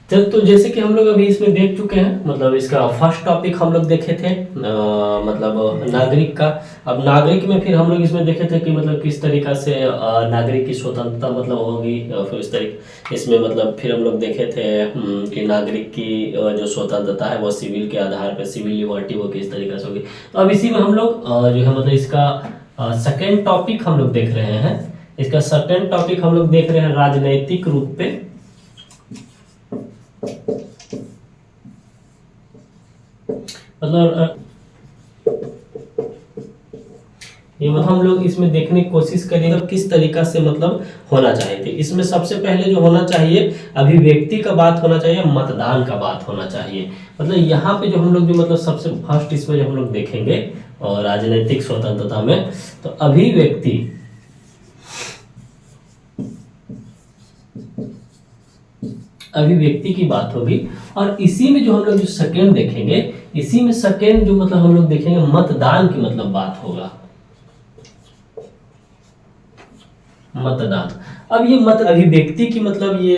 तो जैसे कि हम लोग अभी इसमें देख चुके हैं, मतलब इसका फर्स्ट टॉपिक हम लोग देखे थे मतलब नागरिक का। अब नागरिक में फिर हम लोग इसमें देखे थे कि मतलब किस तरीका से नागरिक की स्वतंत्रता मतलब होगी। फिर इस तरीके इसमें मतलब फिर हम लोग देखे थे कि नागरिक की जो स्वतंत्रता है वो सिविल के आधार पर, सिविल लिबर्टी वो किस तरीके से होगी। तो अब इसी में हम लोग जो है मतलब इसका सेकेंड टॉपिक हम लोग देख रहे हैं। इसका सेकेंड टॉपिक हम लोग देख रहे हैं राजनैतिक रूप पे। मतलब ये मतलब हम लोग इसमें देखने की कोशिश करेंगे किस तरीका से मतलब होना चाहिए। थी इसमें सबसे पहले जो होना चाहिए, अभिव्यक्ति का बात होना चाहिए, मतदान का बात होना चाहिए। मतलब यहाँ पे जो हम लोग जो मतलब सबसे फर्स्ट इसमें जो हम लोग देखेंगे और राजनीतिक स्वतंत्रता में, तो अभिव्यक्ति की बात होगी। और इसी में जो हम लोग जो सेकेंड देखेंगे, इसी में सेकेंड जो मतलब हम लोग देखेंगे मतदान की मतलब बात होगा, मतदान। अब ये मत अभिव्यक्ति की मतलब ये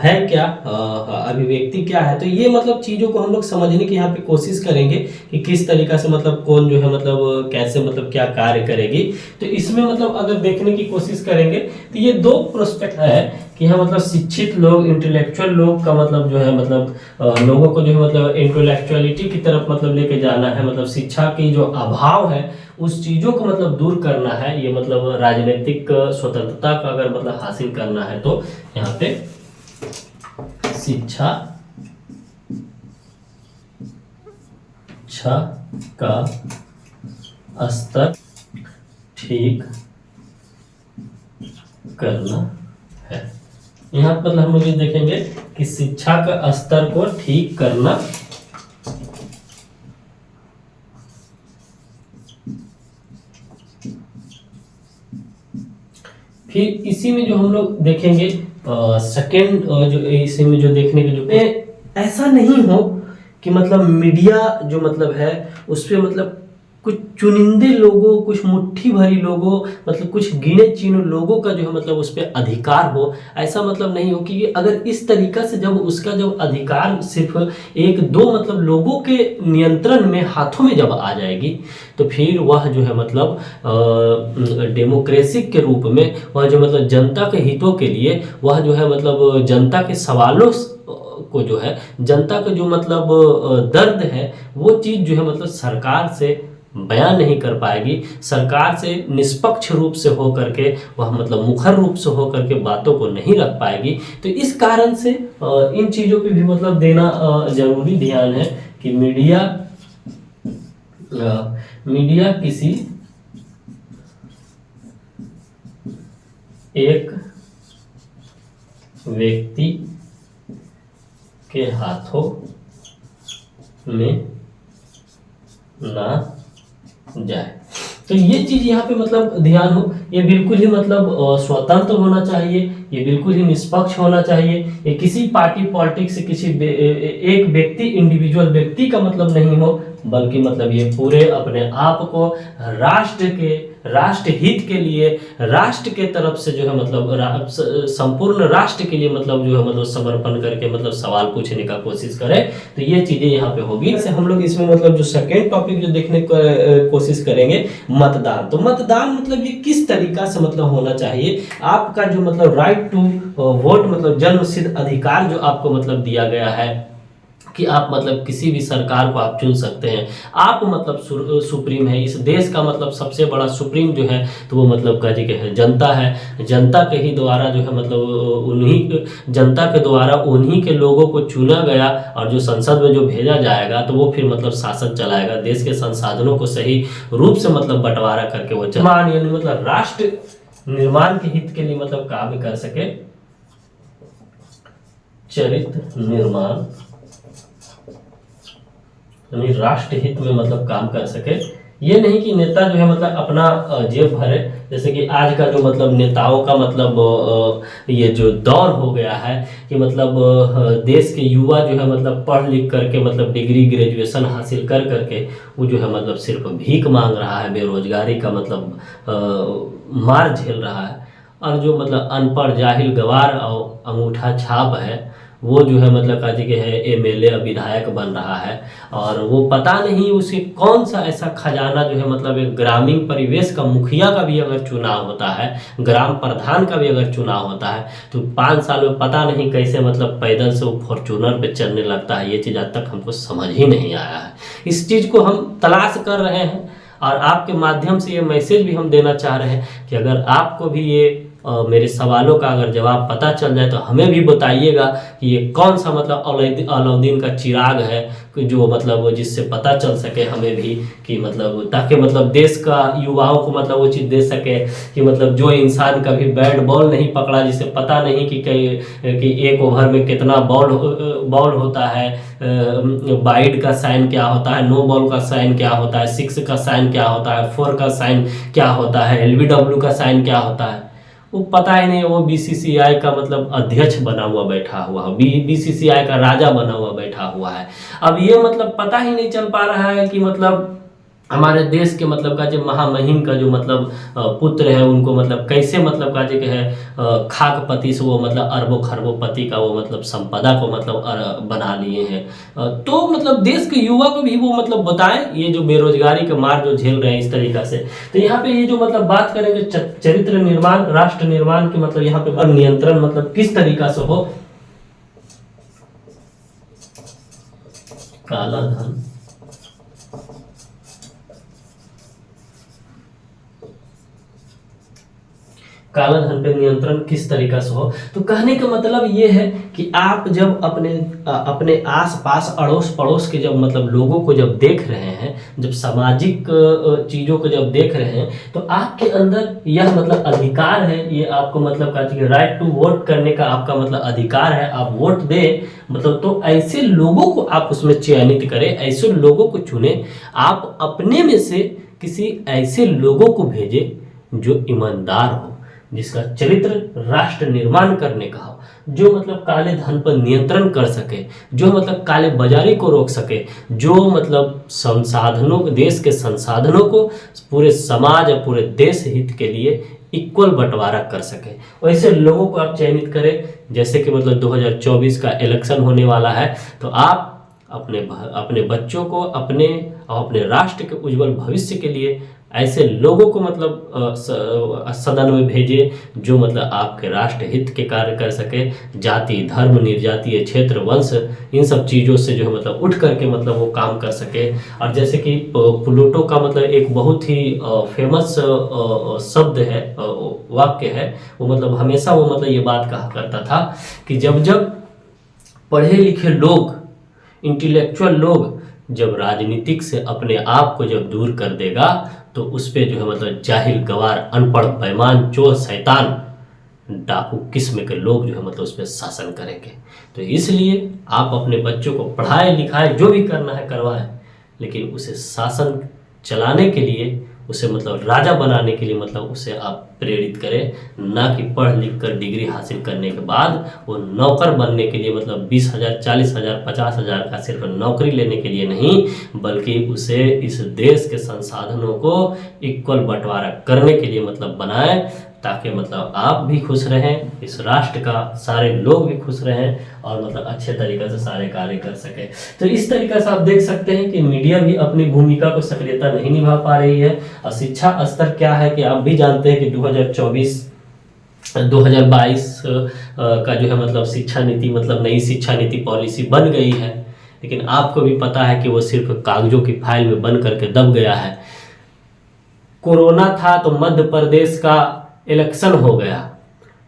है क्या, अभिव्यक्ति क्या है, तो ये मतलब चीजों को हम लोग समझने की यहाँ पे कोशिश करेंगे कि किस तरीका से मतलब कौन जो है मतलब कैसे मतलब क्या कार्य करेगी। तो इसमें मतलब अगर देखने की कोशिश करेंगे तो ये दो प्रोस्पेक्ट है कि यहाँ मतलब शिक्षित लोग, इंटेलेक्चुअल लोग का मतलब जो है मतलब लोगों को जो है मतलब इंटेलेक्चुअलिटी की तरफ मतलब लेके जाना है, मतलब शिक्षा की जो अभाव है उस चीजों को मतलब दूर करना है। ये मतलब राजनीतिक स्वतंत्रता का अगर मतलब हासिल करना है तो यहाँ पे शिक्षा का स्तर ठीक करना है। यहाँ पर हम लोग ये देखेंगे कि शिक्षा का स्तर को ठीक करना। फिर इसी में जो हम लोग देखेंगे सेकेंड जो इसी में जो देखने के जो ऐसा नहीं हो कि मतलब मीडिया जो मतलब है उस पर मतलब कुछ चुनिंदे लोगों, कुछ मुट्ठी भरी लोगों, मतलब कुछ गिने चुने लोगों का जो है मतलब उस पर अधिकार हो। ऐसा मतलब नहीं हो कि अगर इस तरीका से जब उसका जब अधिकार सिर्फ एक दो मतलब लोगों के नियंत्रण में, हाथों में जब आ जाएगी, तो फिर वह जो है मतलब डेमोक्रेसी के रूप में वह जो मतलब जनता के हितों के लिए वह जो है मतलब जनता के सवालों को जो है, जनता का जो मतलब दर्द है वो चीज़ जो है मतलब सरकार से बयान नहीं कर पाएगी। सरकार से निष्पक्ष रूप से हो करके वह मतलब मुखर रूप से हो करके बातों को नहीं रख पाएगी। तो इस कारण से इन चीज़ों पे भी मतलब देना जरूरी ध्यान है कि मीडिया किसी एक व्यक्ति के हाथों में ना जाए। तो ये चीज यहाँ पे मतलब ध्यान हो, ये बिल्कुल ही मतलब स्वतंत्र होना चाहिए, ये बिल्कुल ही निष्पक्ष होना चाहिए। ये किसी पार्टी पॉलिटिक्स से किसी एक व्यक्ति, इंडिविजुअल व्यक्ति का मतलब नहीं हो, बल्कि मतलब ये पूरे अपने आप को राष्ट्र हित के लिए, राष्ट्र के तरफ से जो है मतलब संपूर्ण राष्ट्र के लिए मतलब जो है मतलब समर्पण करके मतलब सवाल पूछने का कोशिश करें। तो ये चीजें यहाँ पे होगी। से हम लोग इसमें मतलब जो सेकेंड टॉपिक जो देखने की कोशिश करेंगे, मतदान। तो मतदान मतलब ये किस तरीका से मतलब होना चाहिए, आपका जो मतलब राइट टू वोट मतलब जन्म सिद्ध अधिकार जो आपको मतलब दिया गया है कि आप मतलब किसी भी सरकार को आप चुन सकते हैं। आप मतलब सुप्रीम है इस देश का, मतलब सबसे बड़ा सुप्रीम जो है तो वो मतलब कह जी के है जनता है। जनता के ही द्वारा जो है मतलब उन्हीं जनता के द्वारा उन्हीं के लोगों को चुना गया, और जो संसद में जो भेजा जाएगा तो वो फिर मतलब शासन चलाएगा, देश के संसाधनों को सही रूप से मतलब बंटवारा करके वो यानी मतलब राष्ट्र निर्माण के हित के लिए मतलब काम कर सके, चरित्र निर्माण राष्ट्र हित में मतलब काम कर सके। ये नहीं कि नेता जो है मतलब अपना जेब भरे, जैसे कि आज का जो मतलब नेताओं का मतलब ये जो दौर हो गया है कि मतलब देश के युवा जो है मतलब पढ़ लिख करके मतलब डिग्री ग्रेजुएशन हासिल कर करके वो जो है मतलब सिर्फ भीख मांग रहा है, बेरोजगारी का मतलब मार झेल रहा है। और जो मतलब अनपढ़, जाहिल, गवार और अंगूठा छाप है वो जो है मतलब काजी के है एमएलए विधायक बन रहा है, और वो पता नहीं उसे कौन सा ऐसा खजाना जो है मतलब एक ग्रामीण परिवेश का मुखिया का भी अगर चुनाव होता है, ग्राम प्रधान का भी अगर चुनाव होता है, तो 5 साल में पता नहीं कैसे मतलब पैदल से वो फॉर्चूनर पे चलने लगता है। ये चीज़ आज तक हमको समझ ही नहीं आया है। इस चीज़ को हम तलाश कर रहे हैं, और आपके माध्यम से ये मैसेज भी हम देना चाह रहे हैं कि अगर आपको भी ये मेरे सवालों का अगर जवाब पता चल जाए तो हमें भी बताइएगा कि ये कौन सा मतलब अलाउद्दीन का चिराग है कि जो मतलब वो जिससे पता चल सके हमें भी, कि मतलब ताकि मतलब देश का युवाओं को मतलब वो चीज़ दे सके कि मतलब जो इंसान कभी बैट बॉल नहीं पकड़ा, जिसे पता नहीं कि एक ओवर में कितना बॉल होता है, वाइड का साइन क्या होता है, नो बॉल का साइन क्या होता है, 6 का साइन क्या होता है, 4 का साइन क्या होता है, एलबीडब्ल्यू का साइन क्या होता है, वो पता ही नहीं। वो बीसीसीआई का मतलब अध्यक्ष बना हुआ बैठा हुआ, बीसीसीआई का राजा बना हुआ बैठा हुआ है। अब ये मतलब पता ही नहीं चल पा रहा है कि मतलब हमारे देश के मतलब का जो महामहिम का जो मतलब पुत्र है, उनको मतलब कैसे मतलब का जो है खाकपति से वो मतलब अरबों खरबों पति का वो मतलब संपदा को मतलब बना लिए हैं। तो मतलब देश के युवा को भी वो मतलब बताएं ये जो बेरोजगारी के मार जो झेल रहे हैं इस तरीका से। तो यहाँ पे ये जो मतलब बात करेंगे चरित्र निर्माण, राष्ट्र निर्माण की मतलब यहाँ पे नियंत्रण मतलब किस तरीका से हो। काला धन, काला धन पे नियंत्रण किस तरीका से हो। तो कहने का मतलब ये है कि आप जब अपने आसपास अड़ोस पड़ोस के जब मतलब लोगों को जब देख रहे हैं, जब सामाजिक चीज़ों को जब देख रहे हैं, तो आपके अंदर यह मतलब अधिकार है, ये आपको मतलब राइट टू वोट करने का आपका मतलब अधिकार है, आप वोट दें मतलब। तो ऐसे लोगों को आप उसमें चयनित करें, ऐसे लोगों को चुने, आप अपने में से किसी ऐसे लोगों को भेजें जो ईमानदार हो, जिसका चरित्र राष्ट्र निर्माण करने का हो, जो मतलब काले धन पर नियंत्रण कर सके, जो मतलब काले बाजारी को रोक सके, जो मतलब संसाधनों, देश के संसाधनों को पूरे समाज और पूरे देश हित के लिए इक्वल बंटवारा कर सके, वैसे लोगों को आप चयनित करें। जैसे कि मतलब 2024 का इलेक्शन होने वाला है, तो आप अपने बच्चों को अपने राष्ट्र के उज्जवल भविष्य के लिए ऐसे लोगों को मतलब सदन में भेजे जो मतलब आपके राष्ट्र हित के कार्य कर सके, जाति धर्म निर्जातीय क्षेत्र वंश इन सब चीज़ों से जो है मतलब उठ करके मतलब वो काम कर सके। और जैसे कि प्लूटो का मतलब एक बहुत ही फेमस शब्द है, वाक्य है, वो मतलब हमेशा वो मतलब ये बात कहा करता था कि जब जब पढ़े लिखे लोग, इंटेलेक्चुअल लोग जब राजनीतिक से अपने आप को जब दूर कर देगा, तो उस पर जो है मतलब जाहिल गवार अनपढ़ बेईमान चोर शैतान डाकू किस्म के लोग जो है मतलब उस पर शासन करेंगे। तो इसलिए आप अपने बच्चों को पढ़ाए लिखाए, जो भी करना है करवाएं, लेकिन उसे शासन चलाने के लिए, उसे मतलब राजा बनाने के लिए मतलब उसे आप प्रेरित करें, ना कि पढ़ लिख कर डिग्री हासिल करने के बाद वो नौकर बनने के लिए मतलब 20,000 40,000 50,000 का सिर्फ नौकरी लेने के लिए नहीं, बल्कि उसे इस देश के संसाधनों को इक्वल बंटवारा करने के लिए मतलब बनाएं, ताकि मतलब आप भी खुश रहें, इस राष्ट्र का सारे लोग भी खुश रहें और मतलब अच्छे तरीके से सारे कार्य कर सकें। तो इस तरीके से आप देख सकते हैं कि मीडिया भी अपनी भूमिका को सक्रियता नहीं निभा पा रही है। और शिक्षा स्तर क्या है कि आप भी जानते हैं कि 2022 का जो है मतलब शिक्षा नीति मतलब नई शिक्षा नीति पॉलिसी बन गई है, लेकिन आपको भी पता है कि वो सिर्फ कागजों की फाइल में बन करके दब गया है। कोरोना था तो मध्य प्रदेश का इलेक्शन हो गया,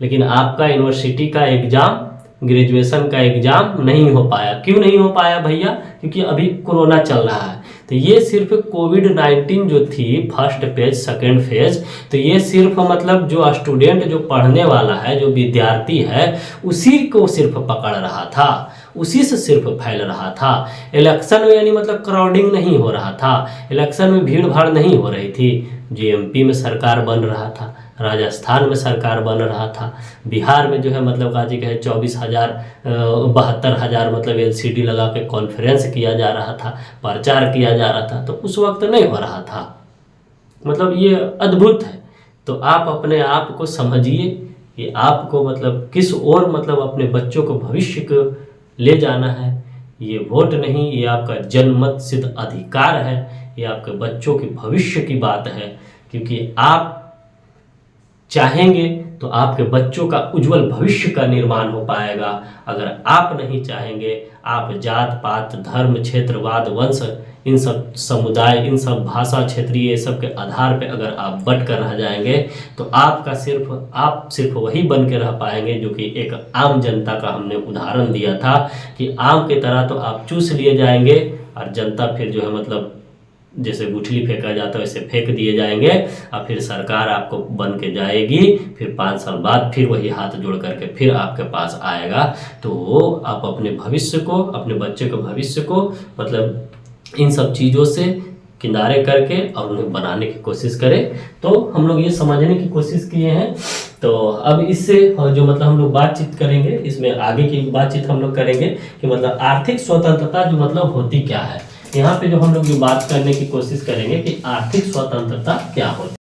लेकिन आपका यूनिवर्सिटी का एग्जाम, ग्रेजुएशन का एग्जाम नहीं हो पाया। क्यों नहीं हो पाया भैया? क्योंकि अभी कोरोना चल रहा है। तो ये सिर्फ कोविड-19 जो थी फर्स्ट फेज सेकेंड फेज, तो ये सिर्फ मतलब जो स्टूडेंट जो पढ़ने वाला है, जो विद्यार्थी है, उसी को सिर्फ पकड़ रहा था, उसी से सिर्फ फैल रहा था। इलेक्शन में यानी मतलब क्राउडिंग नहीं हो रहा था, इलेक्शन में भीड़ भाड़ नहीं हो रही थी। एमपी में सरकार बन रहा था, राजस्थान में सरकार बन रहा था, बिहार में जो है मतलब काजी कहे 24,000 72,000 मतलब एलसीडी लगा के कॉन्फ्रेंस किया जा रहा था, प्रचार किया जा रहा था। तो उस वक्त नहीं हो रहा था। मतलब ये अद्भुत है। तो आप अपने आप को समझिए कि आपको मतलब किस ओर मतलब अपने बच्चों को भविष्य को ले जाना है। ये वोट नहीं, ये आपका जनमत सिद्ध अधिकार है, ये आपके बच्चों के भविष्य की बात है। क्योंकि आप चाहेंगे तो आपके बच्चों का उज्जवल भविष्य का निर्माण हो पाएगा। अगर आप नहीं चाहेंगे, आप जात पात धर्म क्षेत्रवाद वंश इन सब समुदाय इन सब भाषा क्षेत्रीय सब के आधार पे अगर आप बट कर रह जाएंगे तो आप सिर्फ वही बन के रह पाएंगे जो कि एक आम जनता का हमने उदाहरण दिया था कि आम की तरह तो आप चूस लिए जाएंगे और जनता फिर जो है मतलब जैसे गुठली फेंका जाता है वैसे फेंक दिए जाएंगे और फिर सरकार आपको बन के जाएगी। फिर 5 साल बाद फिर वही हाथ जोड़ करके फिर आपके पास आएगा। तो आप अपने भविष्य को, अपने बच्चे के भविष्य को मतलब इन सब चीज़ों से किनारे करके और उन्हें बनाने की कोशिश करें। तो हम लोग ये समझने की कोशिश किए हैं। तो अब इससे जो मतलब हम लोग बातचीत करेंगे, इसमें आगे की बातचीत हम लोग करेंगे कि मतलब आर्थिक स्वतंत्रता जो मतलब होती क्या है। यहाँ पे जो हम लोग जो बात करने की कोशिश करेंगे कि आर्थिक स्वतंत्रता क्या होती है।